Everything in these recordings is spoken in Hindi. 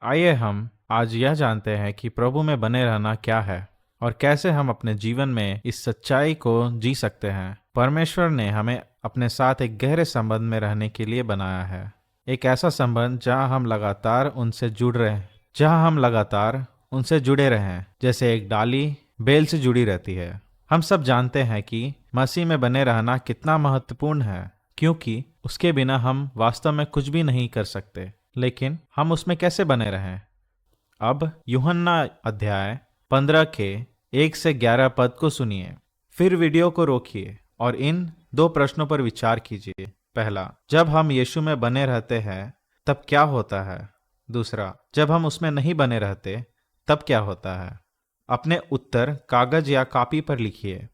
आइए हम आज यह जानते हैं कि प्रभु में बने रहना क्या है और कैसे हम अपने जीवन में इस सच्चाई को जी सकते हैं। परमेश्वर ने हमें अपने साथ एक गहरे संबंध में रहने के लिए बनाया है। एक ऐसा संबंध जहां हम लगातार उनसे जुड़े रहें, जैसे एक डाली बेल से जुड़ी रहती है। हम सब जानते हैं कि मसीह में बने रहना कितना महत्वपूर्ण है, क्योंकि उसके बिना हम वास्तव में कुछ भी नहीं कर सकते। लेकिन हम उसमें कैसे बने रहें? अब यूहन्ना अध्याय 15 के 1 से 11 पद को सुनिए। फिर वीडियो को रोकिए और इन दो प्रश्नों पर विचार कीजिए। पहला, जब हम यीशु में बने रहते हैं तब क्या होता है? दूसरा, जब हम उसमें नहीं बने रहते तब क्या होता है? अपने उत्तर कागज या कॉपी पर लिखिए।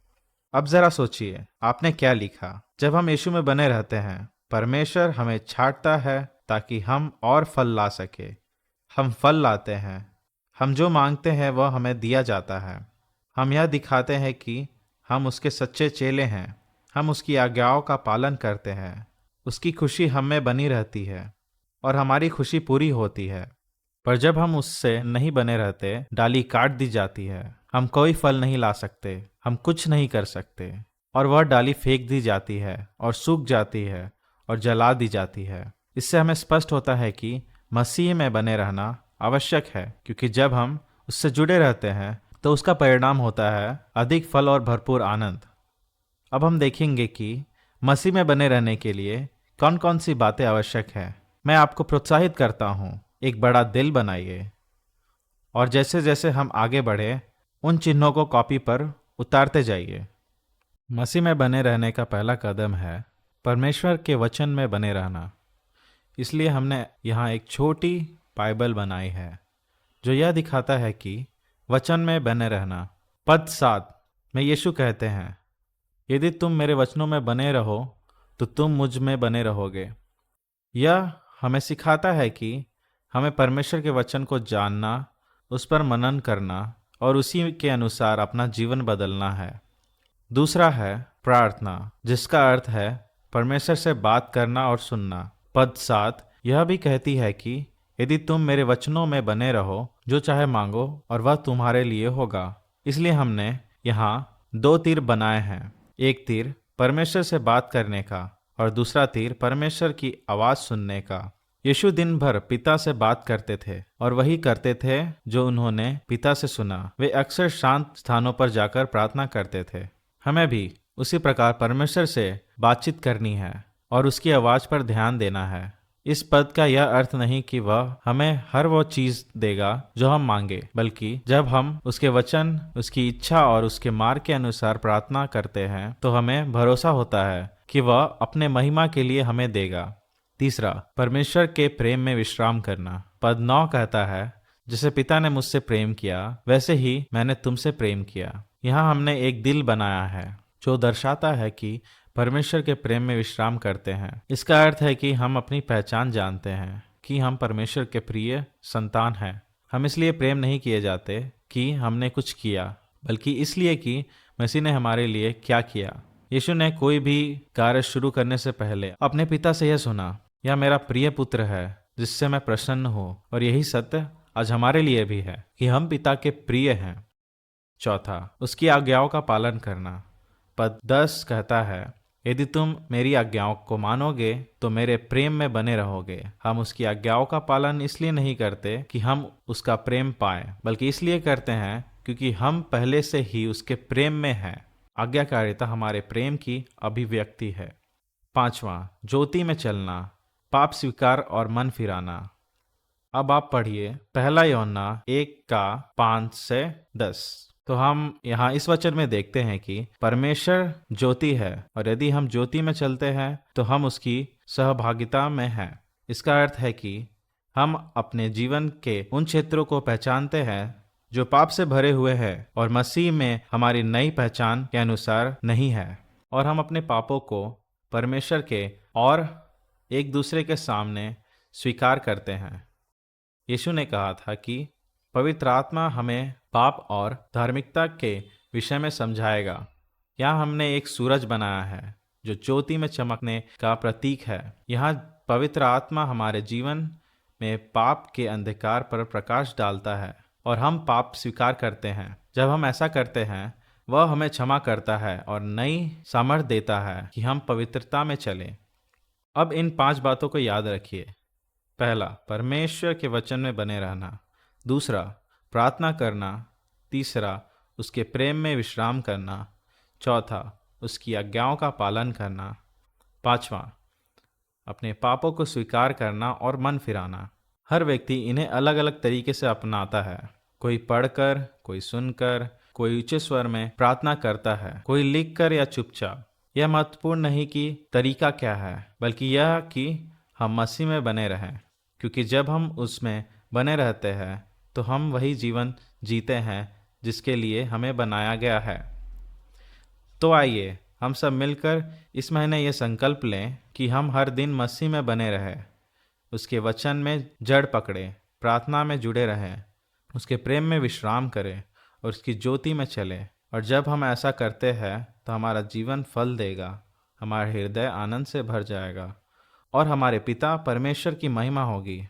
अब जरा सोचिए, आपने क्या लिखा? जब हम यीशु में बने रहते हैं, परमेश्वर हमें छांटता है ताकि हम और फल ला सके। हम फल लाते हैं। हम जो मांगते हैं वह हमें दिया जाता है। हम यह दिखाते हैं कि हम उसके सच्चे चेले हैं। हम उसकी आज्ञाओं का पालन करते हैं। उसकी खुशी हम में बनी रहती है और हमारी खुशी पूरी होती है। पर जब हम उससे नहीं बने रहते, डाली काट दी जाती है। हम कोई फल नहीं ला सकते, हम कुछ नहीं कर सकते, और वह डाली फेंक दी जाती है और सूख जाती है और जला दी जाती है। इससे हमें स्पष्ट होता है कि मसीह में बने रहना आवश्यक है, क्योंकि जब हम उससे जुड़े रहते हैं तो उसका परिणाम होता है अधिक फल और भरपूर आनंद। अब हम देखेंगे कि मसीह में बने रहने के लिए कौन कौन सी बातें आवश्यक है। मैं आपको प्रोत्साहित करता हूँ, एक बड़ा दिल बनाइए और जैसे जैसे हम आगे बढ़े उन चिन्हों को कॉपी पर उतारते जाइए। मसीह में बने रहने का पहला कदम है परमेश्वर के वचन में बने रहना। इसलिए हमने यहाँ एक छोटी बाइबल बनाई है जो यह दिखाता है कि वचन में बने रहना। पद 7 में यीशु कहते हैं, यदि तुम मेरे वचनों में बने रहो तो तुम मुझ में बने रहोगे। यह हमें सिखाता है कि हमें परमेश्वर के वचन को जानना, उस पर मनन करना और उसी के अनुसार अपना जीवन बदलना है। दूसरा है प्रार्थना, जिसका अर्थ है परमेश्वर से बात करना और सुनना। पद 7 यह भी कहती है कि यदि तुम मेरे वचनों में बने रहो, जो चाहे मांगो और वह तुम्हारे लिए होगा। इसलिए हमने यहाँ दो तीर बनाए हैं, एक तीर परमेश्वर से बात करने का और दूसरा तीर परमेश्वर की आवाज सुनने का। यीशु दिन भर पिता से बात करते थे और वही करते थे जो उन्होंने पिता से सुना। वे अक्सर शांत स्थानों पर जाकर प्रार्थना करते थे। हमें भी उसी प्रकार परमेश्वर से बातचीत करनी है और उसकी आवाज पर ध्यान देना है। इस पद का यह अर्थ नहीं कि वह हमें हर वो चीज देगा जो हम मांगे, बल्कि जब हम उसके वचन, उसकी इच्छा और उसके मार्ग के अनुसार प्रार्थना करते हैं तो हमें भरोसा होता है कि वह अपने महिमा के लिए हमें देगा। तीसरा, परमेश्वर के प्रेम में विश्राम करना। पद 9 कहता है, जैसे पिता ने मुझसे प्रेम किया वैसे ही मैंने तुमसे प्रेम किया। यहाँ हमने एक दिल बनाया है जो दर्शाता है कि परमेश्वर के प्रेम में विश्राम करते हैं। इसका अर्थ है कि हम अपनी पहचान जानते हैं कि हम परमेश्वर के प्रिय संतान हैं। हम इसलिए प्रेम नहीं किए जाते कि हमने कुछ किया, बल्कि इसलिए कि मसीह ने हमारे लिए क्या किया। यीशु ने कोई भी कार्य शुरू करने से पहले अपने पिता से यह सुना, यह मेरा प्रिय पुत्र है जिससे मैं प्रसन्न हूँ। और यही सत्य आज हमारे लिए भी है कि हम पिता के प्रिय हैं। चौथा, उसकी आज्ञाओं का पालन करना। पद 10 कहता है, यदि तुम मेरी आज्ञाओं को मानोगे तो मेरे प्रेम में बने रहोगे। हम उसकी आज्ञाओं का पालन इसलिए नहीं करते कि हम उसका प्रेम पाएं, बल्कि इसलिए करते हैं क्योंकि हम पहले से ही उसके प्रेम में हैं। आज्ञाकारिता हमारे प्रेम की अभिव्यक्ति है। पांचवा, ज्योति में चलना, पाप स्वीकार और मन फिराना। अब आप पढ़िए पहला यूहन्ना 1 का 5 से 10। तो हम यहाँ इस वचन में देखते हैं कि परमेश्वर ज्योति है और यदि हम ज्योति में चलते हैं तो हम उसकी सहभागिता में हैं। इसका अर्थ है कि हम अपने जीवन के उन क्षेत्रों को पहचानते हैं जो पाप से भरे हुए हैं और मसीह में हमारी नई पहचान के अनुसार नहीं है, और हम अपने पापों को परमेश्वर के और एक दूसरे के सामने स्वीकार करते हैं। यीशु ने कहा था कि पवित्र आत्मा हमें पाप और धार्मिकता के विषय में समझाएगा। यहाँ हमने एक सूरज बनाया है जो ज्योति में चमकने का प्रतीक है। यहाँ पवित्र आत्मा हमारे जीवन में पाप के अंधकार पर प्रकाश डालता है और हम पाप स्वीकार करते हैं। जब हम ऐसा करते हैं, वह हमें क्षमा करता है और नई सामर्थ देता है कि हम पवित्रता में चलें। अब इन 5 बातों को याद रखिए। पहला, परमेश्वर के वचन में बने रहना। दूसरा, प्रार्थना करना। तीसरा, उसके प्रेम में विश्राम करना। चौथा, उसकी आज्ञाओं का पालन करना। पांचवा, अपने पापों को स्वीकार करना और मन फिराना। हर व्यक्ति इन्हें अलग अलग तरीके से अपनाता है। कोई पढ़कर, कोई सुनकर, कोई ऊंचे स्वर में प्रार्थना करता है, कोई लिखकर या चुपचाप। यह महत्वपूर्ण नहीं कि तरीका क्या है, बल्कि यह कि हम मसीह में बने रहें, क्योंकि जब हम उसमें बने रहते हैं तो हम वही जीवन जीते हैं जिसके लिए हमें बनाया गया है। तो आइए हम सब मिलकर इस महीने ये संकल्प लें कि हम हर दिन मसीह में बने रहें, उसके वचन में जड़ पकड़ें, प्रार्थना में जुड़े रहें, उसके प्रेम में विश्राम करें और उसकी ज्योति में चलें। और जब हम ऐसा करते हैं तो हमारा जीवन फल देगा, हमारा हृदय आनंद से भर जाएगा और हमारे पिता परमेश्वर की महिमा होगी।